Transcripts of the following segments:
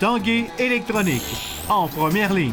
Tanguay électronique, en première ligne.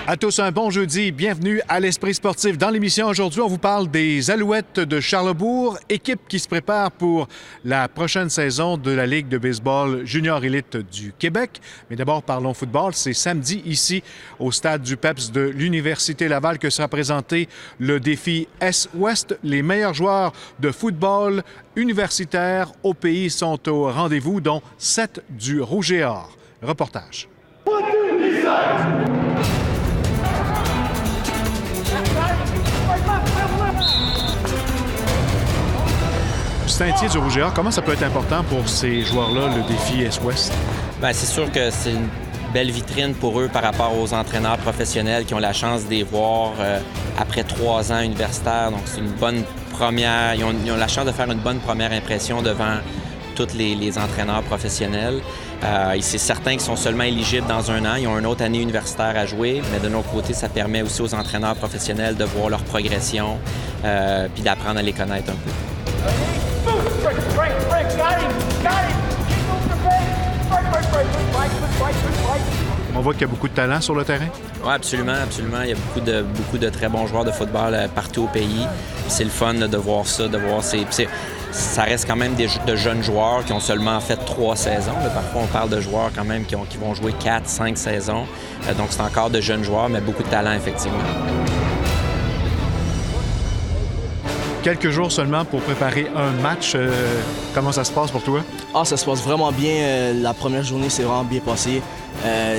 À tous, un bon jeudi. Bienvenue à l'Esprit sportif. Dans l'émission aujourd'hui, on vous parle des Alouettes de Charlesbourg, équipe qui se prépare pour la prochaine saison de la Ligue de baseball junior élite du Québec. Mais d'abord, parlons football. C'est samedi ici, au stade du PEPS de l'Université Laval, que sera présenté le défi Est-Ouest. Les meilleurs joueurs de football universitaire au pays sont au rendez-vous, dont 7 du Rouge et Or. Reportage. Saint-Hyacinthe du Rouge et Or, comment ça peut être important pour ces joueurs-là, le défi Est-Ouest? Bien, c'est sûr que c'est une belle vitrine pour eux par rapport aux entraîneurs professionnels qui ont la chance de les voir après 3 ans universitaires. Donc, c'est une bonne première... Ils ont la chance de faire une bonne première impression devant tous les entraîneurs professionnels. C'est certain qu'ils sont seulement éligibles dans 1 an. Ils ont une autre année universitaire à jouer, mais de notre côté, ça permet aussi aux entraîneurs professionnels de voir leur progression puis d'apprendre à les connaître un peu. On voit qu'il y a beaucoup de talent sur le terrain? Oui, absolument, absolument. Il y a beaucoup de très bons joueurs de football partout au pays. C'est le fun de voir ça, de voir ça reste quand même de jeunes joueurs qui ont seulement fait 3 saisons. Parfois, on parle de joueurs quand même qui vont jouer 4, 5 saisons. Donc, c'est encore de jeunes joueurs, mais beaucoup de talent, effectivement. Quelques jours seulement pour préparer un match. Comment ça se passe pour toi? Ça se passe vraiment bien. La première journée s'est vraiment bien passée.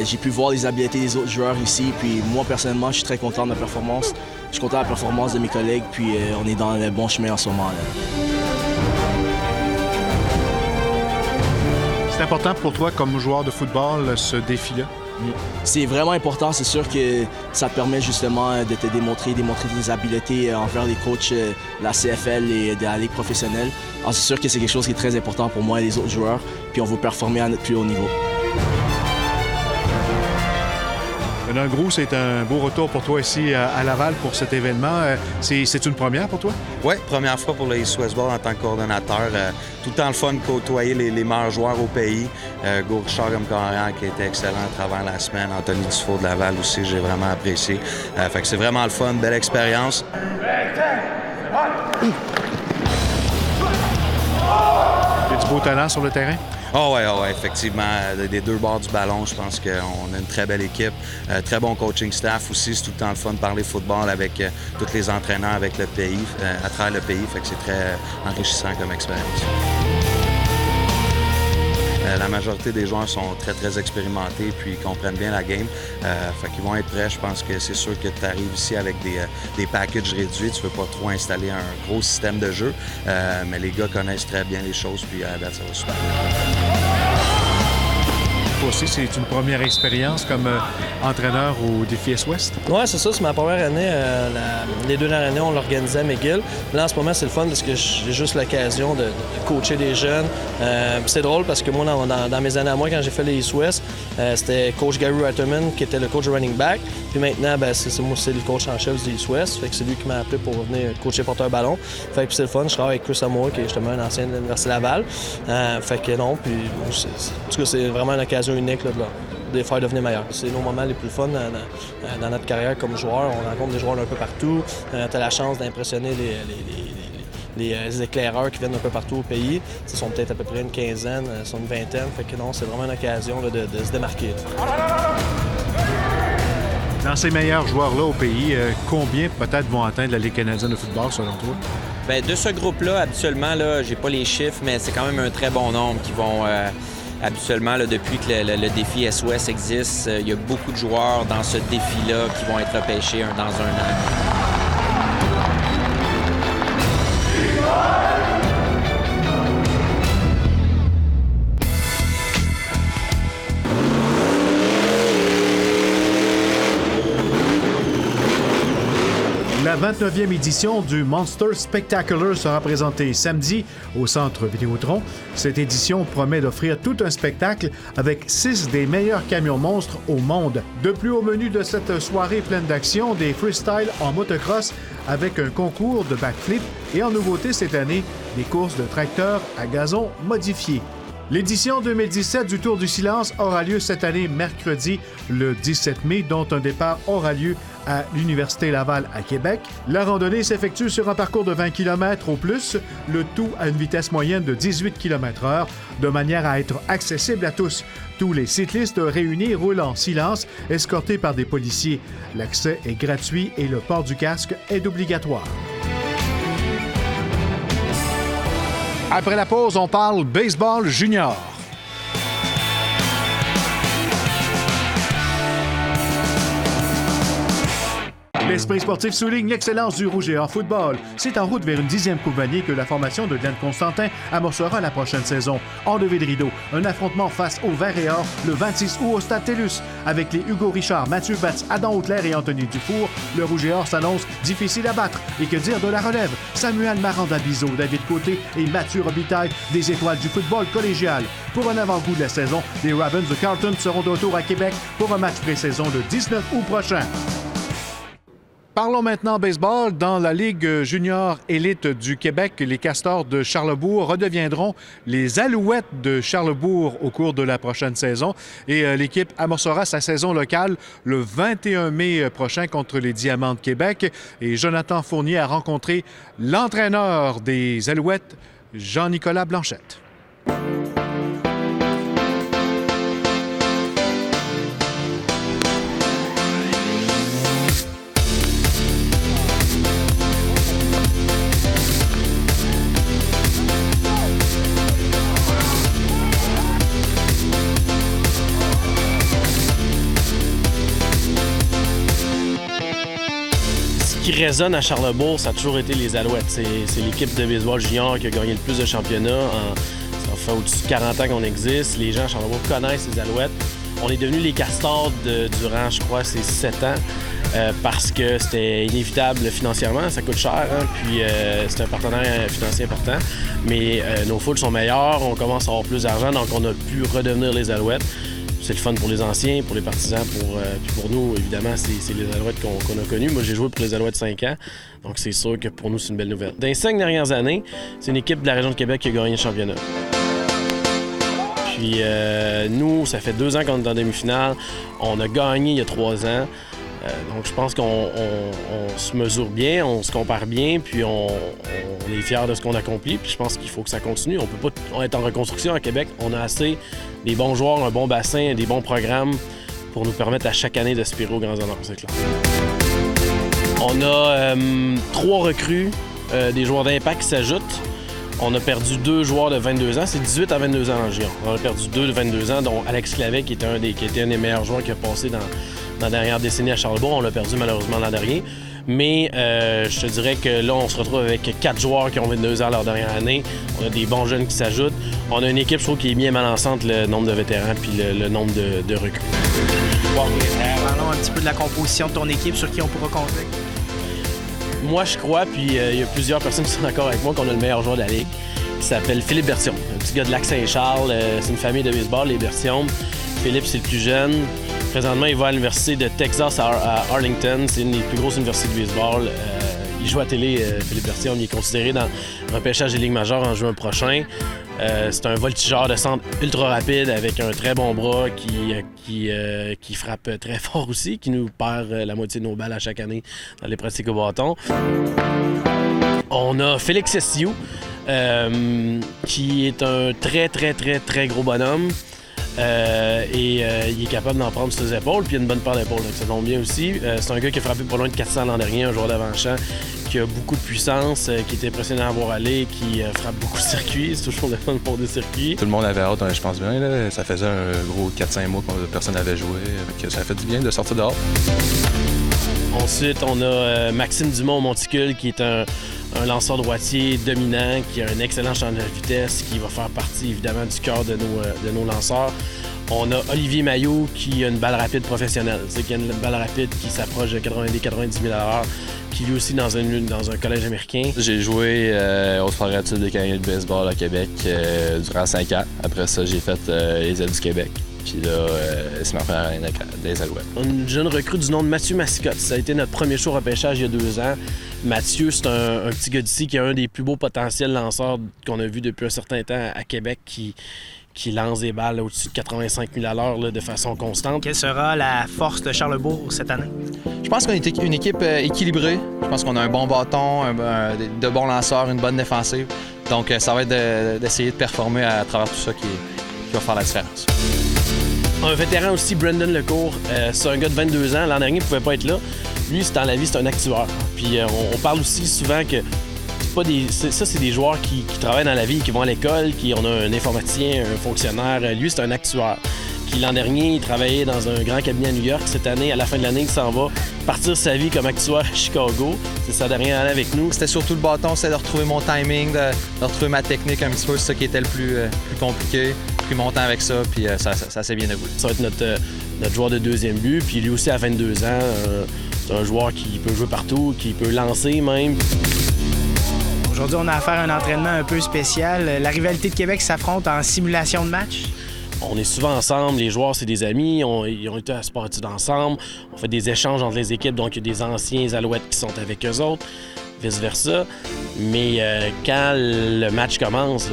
J'ai pu voir les habiletés des autres joueurs ici. Puis moi, personnellement, je suis très content de ma performance. Je suis content de la performance de mes collègues. Puis on est dans le bon chemin en ce moment. C'est important pour toi, comme joueur de football, ce défi-là? C'est vraiment important. C'est sûr que ça te permet justement de te démontrer tes habiletés envers les coachs de la CFL et de la Ligue professionnelle. Alors, c'est sûr que c'est quelque chose qui est très important pour moi et les autres joueurs. Puis on veut performer à notre plus haut niveau. Benoît Groux, c'est un beau retour pour toi ici à Laval pour cet événement. C'est une première pour toi? Oui, première fois pour le East West Ball en tant que coordonnateur. Tout le temps le fun de côtoyer les meilleurs joueurs au pays. Go Richard comme carrière qui a été excellent à travers la semaine. Anthony Dufault de Laval aussi, j'ai vraiment apprécié. Fait que c'est vraiment le fun, belle expérience. Il y a du beau talent sur le terrain? Oui, effectivement. Des 2 bords du ballon, je pense qu'on a une très belle équipe. Très bon coaching staff aussi. C'est tout le temps le fun de parler football avec tous les entraîneurs, avec le pays, à travers le pays. Fait que c'est très enrichissant comme expérience. La majorité des joueurs sont très, très expérimentés puis comprennent bien la game. Fait qu'ils vont être prêts. Je pense que c'est sûr que tu arrives ici avec des packages réduits. Tu ne peux pas trop installer un gros système de jeu. Mais les gars connaissent très bien les choses puis à date, ça va super bien. Toi aussi, c'est une première expérience comme entraîneur au défi Est-Ouest? Oui, c'est ça. C'est ma première année. Les 2 dernières années, on l'organisait à McGill. Là, en ce moment, c'est le fun parce que j'ai juste l'occasion de coacher des jeunes. C'est drôle parce que moi, dans mes années à moi, quand j'ai fait les East-West, c'était coach Gary Retterman qui était le coach running back. Puis maintenant, c'est le coach en chef du East-West. Fait que c'est lui qui m'a appelé pour venir coacher porteur ballon. Fait que c'est le fun. Je travaille avec Chris Amour, qui est justement un ancien de l'Université Laval. Fait que non, puis en tout cas, c'est vraiment une occasion unique là, de les faire devenir meilleurs. C'est nos moments les plus fun dans notre carrière comme joueur. On rencontre des joueurs un peu partout. Tu as la chance d'impressionner les éclaireurs qui viennent un peu partout au pays. Ce sont peut-être à peu près une quinzaine, sont une vingtaine. Fait que non, c'est vraiment une occasion là, de se démarquer. Dans ces meilleurs joueurs-là au pays, combien peut-être vont atteindre la Ligue canadienne de football selon toi? Bien, de ce groupe-là, habituellement, j'ai pas les chiffres, mais c'est quand même un très bon nombre qui vont... Habituellement, là, depuis que le défi Est-Ouest existe, il y a beaucoup de joueurs dans ce défi-là qui vont être repêchés dans 1 an. La 29e édition du Monster Spectacular sera présentée samedi au Centre Vidéotron. Cette édition promet d'offrir tout un spectacle avec 6 des meilleurs camions monstres au monde. De plus, au menu de cette soirée pleine d'action, des freestyles en motocross avec un concours de backflip et en nouveauté cette année, des courses de tracteurs à gazon modifiés. L'édition 2017 du Tour du Silence aura lieu cette année mercredi le 17 mai, dont un départ aura lieu à l'Université Laval à Québec. La randonnée s'effectue sur un parcours de 20 km au plus, le tout à une vitesse moyenne de 18 km/h, de manière à être accessible à tous. Tous les cyclistes réunis roulent en silence, escortés par des policiers. L'accès est gratuit et le port du casque est obligatoire. Après la pause, on parle baseball junior. L'Esprit sportif souligne l'excellence du Rouge et Or football. C'est en route vers une 10e Coupe Vanier que la formation de Glenn Constantin amorcera la prochaine saison. En levée de rideau, un affrontement face au Vert et Or le 26 août au Stade TELUS. Avec les Hugo Richard, Mathieu Batz, Adam Hautelaire et Anthony Dufour, le Rouge et Or s'annonce difficile à battre. Et que dire de la relève? Samuel Maranda-Bizot, David Côté et Mathieu Robitaille, des étoiles du football collégial. Pour un avant-goût de la saison, les Ravens de Carleton seront de retour à Québec pour un match pré-saison le 19 août prochain. Parlons maintenant baseball. Dans la Ligue junior élite du Québec, les Castors de Charlebourg redeviendront les Alouettes de Charlebourg au cours de la prochaine saison. Et l'équipe amorcera sa saison locale le 21 mai prochain contre les Diamants de Québec. Et Jonathan Fournier a rencontré l'entraîneur des Alouettes, Jean-Nicolas Blanchette. Ce qui résonne à Charlebourg, ça a toujours été les Alouettes. C'est l'équipe de baseball junior qui a gagné le plus de championnats. Ça fait au-dessus de 40 ans qu'on existe. Les gens à Charlebourg connaissent les Alouettes. On est devenus les Castors durant, je crois, ces 7 ans parce que c'était inévitable financièrement. Ça coûte cher, hein? Puis c'est un partenaire financier important. Mais nos foules sont meilleures, on commence à avoir plus d'argent, donc on a pu redevenir les Alouettes. C'est le fun pour les anciens, pour les partisans, puis pour nous, évidemment, c'est les Alouettes qu'on a connus. Moi, j'ai joué pour les Alouettes 5 ans, donc c'est sûr que pour nous, c'est une belle nouvelle. Dans les 5 dernières années, c'est une équipe de la région de Québec qui a gagné le championnat. Puis nous, ça fait 2 ans qu'on est en demi-finale. On a gagné il y a 3 ans. Donc je pense qu'on se mesure bien, on se compare bien, puis on est fiers de ce qu'on accomplit. Puis je pense qu'il faut que ça continue. On peut pas être en reconstruction à Québec. On a assez des bons joueurs, un bon bassin, des bons programmes pour nous permettre à chaque année d'aspirer aux grands honneurs, c'est clair. On a 3 recrues, des joueurs d'impact qui s'ajoutent. On a perdu 2 joueurs de 22 ans. C'est 18 à 22 ans en géant. On a perdu 2 de 22 ans, dont Alex Clavet, qui était un des meilleurs joueurs qui a passé dans la dernière décennie à Charlebourg. On l'a perdu malheureusement l'an dernier. Mais je te dirais que là, on se retrouve avec 4 joueurs qui ont 22 ans leur dernière année. On a des bons jeunes qui s'ajoutent. On a une équipe, je trouve, qui est bien balançante, le nombre de vétérans puis le nombre de recrues. Parlons un petit peu de la composition de ton équipe, sur qui on pourra compter. Moi, je crois, puis il y a plusieurs personnes qui sont d'accord avec moi, qu'on a le meilleur joueur de la Ligue, qui s'appelle Philippe Berthiaume, un petit gars de Lac-Saint-Charles. C'est une famille de baseball, les Berthiaume. Philippe, c'est le plus jeune. Présentement, il va à l'université de Texas à Arlington. C'est une des plus grosses universités de baseball. Il joue à télé, Philippe Berthiaume. Il est considéré dans le repêchage des ligues majeures en juin prochain. C'est un voltigeur de centre ultra rapide avec un très bon bras qui frappe très fort aussi, qui nous perd la moitié de nos balles à chaque année dans les pratiques au bâton. On a Félix Essiou, qui est un très gros bonhomme. Il est capable d'en prendre sur ses épaules, puis il a une bonne paire d'épaules, donc ça tombe bien aussi. C'est un gars qui a frappé pas loin de 400 l'an dernier, un joueur d'avant-champ qui a beaucoup de puissance, qui est impressionnant à voir aller, qui frappe beaucoup de circuits. C'est toujours le fun pour des circuits. Tout le monde avait hâte, je pense bien. Là. Ça faisait un gros 4-5 mois que personne n'avait joué. Ça a fait du bien de sortir dehors. Ensuite, on a Maxime Dumont-Monticule, qui est un lanceur droitier dominant, qui a un excellent champ de vitesse, qui va faire partie évidemment du cœur de nos lanceurs. On a Olivier Maillot qui a une balle rapide professionnelle. C'est qu'il y a une balle rapide qui s'approche de 90 000 à l'heure. qui lui aussi dans un collège américain. J'ai joué au Sport études des Canadiens de baseball à Québec durant 5 ans. Après ça, j'ai fait les ailes du Québec. Puis là, c'est ma première année des Alouettes. Une jeune recrue du nom de Mathieu Massicotte. Ça a été notre premier show repêchage il y a 2 ans. Mathieu, c'est un petit gars d'ici qui a un des plus beaux potentiels lanceurs qu'on a vu depuis un certain temps à Québec qui lance des balles au-dessus de 85 000 à l'heure de façon constante. Quelle sera la force de Charlesbourg cette année? Je pense qu'on est une équipe équilibrée. Je pense qu'on a un bon bâton, de bons lanceurs, une bonne défensive. Donc, ça va être d'essayer de performer à travers tout ça qui va faire la différence. Un vétéran aussi, Brendan Lecourt, c'est un gars de 22 ans. L'an dernier, il ne pouvait pas être là. Lui, dans la vie, c'est un actuaire. Puis on parle aussi souvent que c'est des joueurs qui travaillent dans la vie, qui vont à l'école, on a un informaticien, un fonctionnaire. Lui, c'est un actuaire. Puis l'an dernier, il travaillait dans un grand cabinet à New York. Cette année, à la fin de l'année, il s'en va partir sa vie comme actuaire à Chicago. C'est sa dernière année avec nous. C'était surtout le bâton, c'était de retrouver mon timing, de retrouver ma technique un petit peu. C'est ça qui était le plus compliqué. Pris mon temps avec ça, puis ça s'est bien déroulé. Ça va être notre joueur de deuxième but. Puis lui aussi, à 22 ans, c'est un joueur qui peut jouer partout, qui peut lancer même. Aujourd'hui, on a affaire à un entraînement un peu spécial. La rivalité de Québec s'affronte en simulation de match. On est souvent ensemble, les joueurs, c'est des amis, ils ont été à Sport-études ensemble, on fait des échanges entre les équipes, donc il y a des anciens Alouettes qui sont avec eux autres, vice-versa. Mais quand le match commence,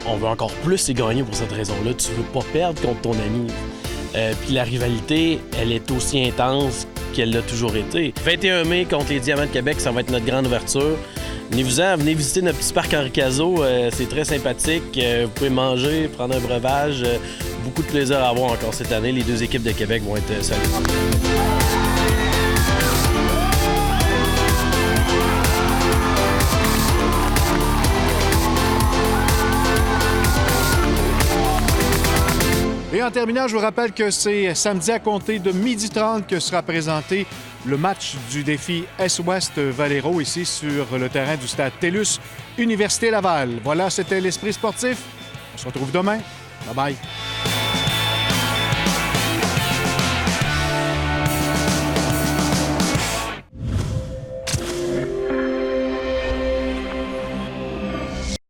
on veut encore plus les gagner pour cette raison-là. Tu veux pas perdre contre ton ami. Puis la rivalité, elle est aussi intense qu'elle l'a toujours été. 21 mai contre les Diamants de Québec, ça va être notre grande ouverture. Venez-vous-en, venez visiter notre petit parc Henri Cazot, c'est très sympathique. Vous pouvez manger, prendre un breuvage. Beaucoup de plaisir à avoir encore cette année. Les 2 équipes de Québec vont être saluées. Et en terminant, je vous rappelle que c'est samedi à compter de 12h30 que sera présenté le match du défi Est-Ouest Valero ici sur le terrain du stade TELUS, Université Laval. Voilà, c'était l'Esprit sportif. On se retrouve demain. Bye bye.